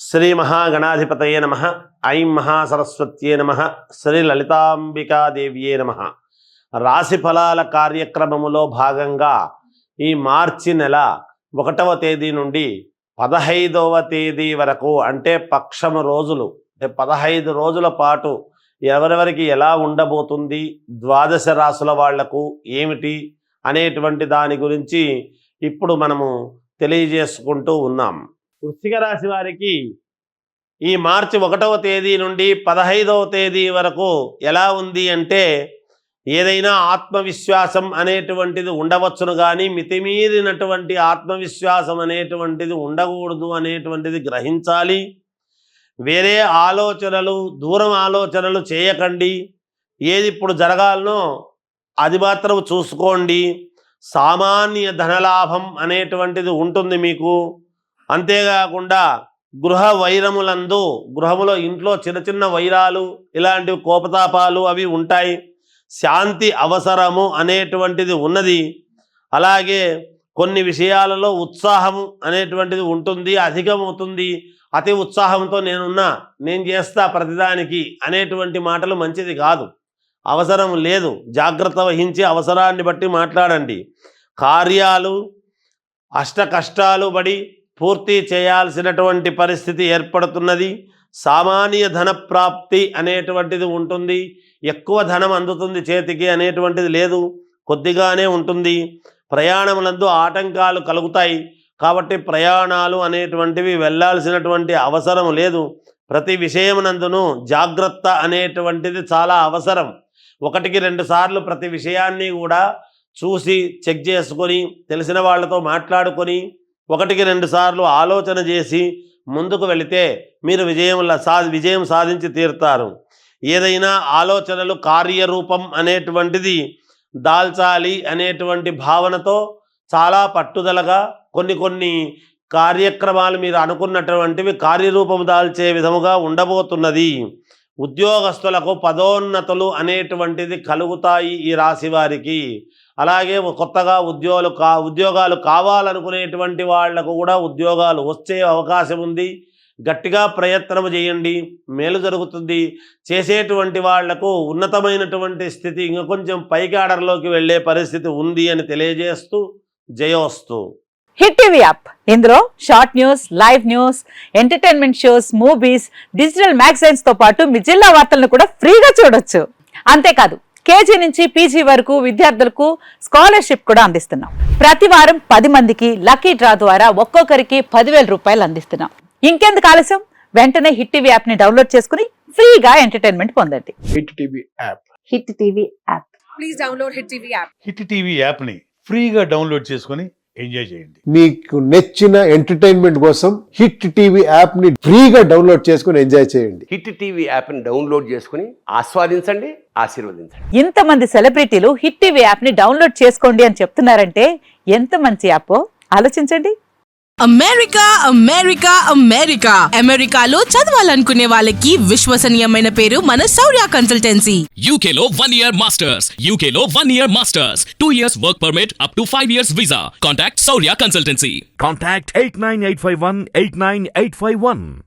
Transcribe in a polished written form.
శ్రీ మహాగణాధిపతయే నమః. ఐం మహాసరస్వత్యే నమః. శ్రీ లలితాంబికాదేవ్యే నమః. రాశి ఫలాల కార్యక్రమములో భాగంగా ఈ మార్చి నెల 1వ తేదీ నుండి 15వ తేదీ వరకు అంటే పక్షము రోజులు, అంటే 15 రోజుల పాటు ఎవరెవరికి ఎలా ఉండబోతుంది, ద్వాదశ రాశుల వాళ్లకు ఏమిటి అనేటువంటి దాని గురించి ఇప్పుడు మనము తెలియజేసుకుంటూ ఉన్నాం. వృశ్చిక రాశి వారికి ఈ మార్చి 1వ తేదీ నుండి 15వ తేదీ వరకు ఎలా ఉంది అంటే, ఏదైనా ఆత్మవిశ్వాసం అనేటువంటిది ఉండవచ్చును, కానీ మితిమీరినటువంటి ఆత్మవిశ్వాసం అనేటువంటిది ఉండకూడదు అనేటువంటిది గ్రహించాలి. వేరే ఆలోచనలు, దూరం ఆలోచనలు చేయకండి. ఏది ఇప్పుడు జరగాలనో అది మాత్రం చూసుకోండి. సామాన్య ధనలాభం అనేటువంటిది ఉంటుంది మీకు. అంతేకాకుండా గృహ వైరములందు, గృహములో ఇంట్లో చిన్న చిన్న వైరాలు, ఇలాంటివి కోపతాపాలు అవి ఉంటాయి. శాంతి అవసరము అనేటువంటిది ఉన్నది. అలాగే కొన్ని విషయాలలో ఉత్సాహము అనేటువంటిది ఉంటుంది, అధికమవుతుంది. అతి ఉత్సాహంతో నేను చేస్తా ప్రతిదానికి అనేటువంటి మాటలు మంచిది కాదు, అవసరం లేదు. జాగ్రత్త వహించి అవసరాన్ని బట్టి మాట్లాడండి. కార్యాలు అష్ట కష్టాలు పడి పూర్తి చేయాల్సినటువంటి పరిస్థితి ఏర్పడుతున్నది. సామాన్య ధన ప్రాప్తి అనేటువంటిది ఉంటుంది. ఎక్కువ ధనం అందుతుంది చేతికి అనేటువంటిది లేదు, కొద్దిగానే ఉంటుంది. ప్రయాణములందు ఆటంకాలు కలుగుతాయి, కాబట్టి ప్రయాణాలు అనేటువంటివి వెళ్ళాల్సినటువంటి అవసరం లేదు. ప్రతి విషయమునందును జాగ్రత్త అనేటువంటిది చాలా అవసరం. 1-2 సార్లు ప్రతి విషయాన్ని కూడా చూసి చెక్ చేసుకొని, తెలిసిన వాళ్ళతో మాట్లాడుకొని 1-2 సార్లు ఆలోచన చేసి ముందుకు వెళితే మీరు విజయం సాధించి తీరుతారు. ఏదైనా ఆలోచనలు కార్యరూపం అనేటువంటిది దాల్చాలి అనేటువంటి భావనతో చాలా పట్టుదలగా కొన్ని కార్యక్రమాలు మీరు అనుకున్నటువంటివి కార్యరూపం దాల్చే విధముగా ఉండబోతున్నది. ఉద్యోగస్తులకు పదోన్నతులు అనేటువంటిది కలుగుతాయి ఈ రాశి వారికి. అలాగే కొత్తగా ఉద్యోగాలు కావాలనుకునేటువంటి వాళ్లకు కూడా ఉద్యోగాలు వచ్చే అవకాశం ఉంది. గట్టిగా ప్రయత్నం చేయండి, మేలు జరుగుతుంది. చేసేటువంటి వాళ్లకు ఉన్నతమైనటువంటి స్థితి, ఇంకా కొంచెం పైకి ఆర్డర్లోకి వెళ్ళే పరిస్థితి ఉంది అని తెలియజేస్తూ జయోస్తు. హిట్ టీవీ యాప్, ఇందులో short news, live news, entertainment shows, movies, digital magazines తో పాటు మీ జిల్లా వార్తలను కూడా ఫ్రీగా చూడొచ్చు. అంతేకాదు కేజీ నుంచి పీజీ వరకు విద్యార్థులకు స్కాలర్షిప్ కూడా అందిస్తున్నాం. ప్రతి వారం 10 మందికి లక్కీ డ్రా ద్వారా ఒక్కొక్కరికి 10,000 రూపాయలు అందిస్తున్నాం. ఇంకెందుకు ఆలస్యం, వెంటనే హిట్ టీవీ యాప్ ని డౌన్లోడ్ చేసుకుని ఫ్రీగా ఎంటర్టైన్మెంట్ పొందండి. Hit TV app. Hit TV app. Please download hit TV app. Hit TV app ని ఫ్రీగా డౌన్లోడ్ చేసుకుని ఎంజాయ్ చేయండి. మీకు నచ్చిన ఎంటర్టైన్మెంట్ కోసం హిట్ టీవీ యాప్ ని ఫ్రీగా డౌన్లోడ్ చేసుకుని ఎంజాయ్ చేయండి. హిట్ టీవీ యాప్ ని డౌన్లోడ్ చేసుకుని ఆస్వాదించండి, ఆశీర్వదించండి. ఇంతమంది సెలబ్రిటీలు హిట్ టీవీ యాప్ ని డౌన్లోడ్ చేసుకోండి అని చెప్తున్నారంటే ఎంత మంచి యాప్ ఆలోచించండి. అమెరికా అమెరికా అమెరికా అమెరికాలో చదవాలనుకునే వాళ్ళకి విశ్వసనీయమైన పేరు మన శౌర్య కన్సల్టెన్సీ. UK లో 1 year masters. UK లో 1 year masters. 2 years work permit up to 5 years visa. Contact Saurya Consultancy. Contact 89851 89851.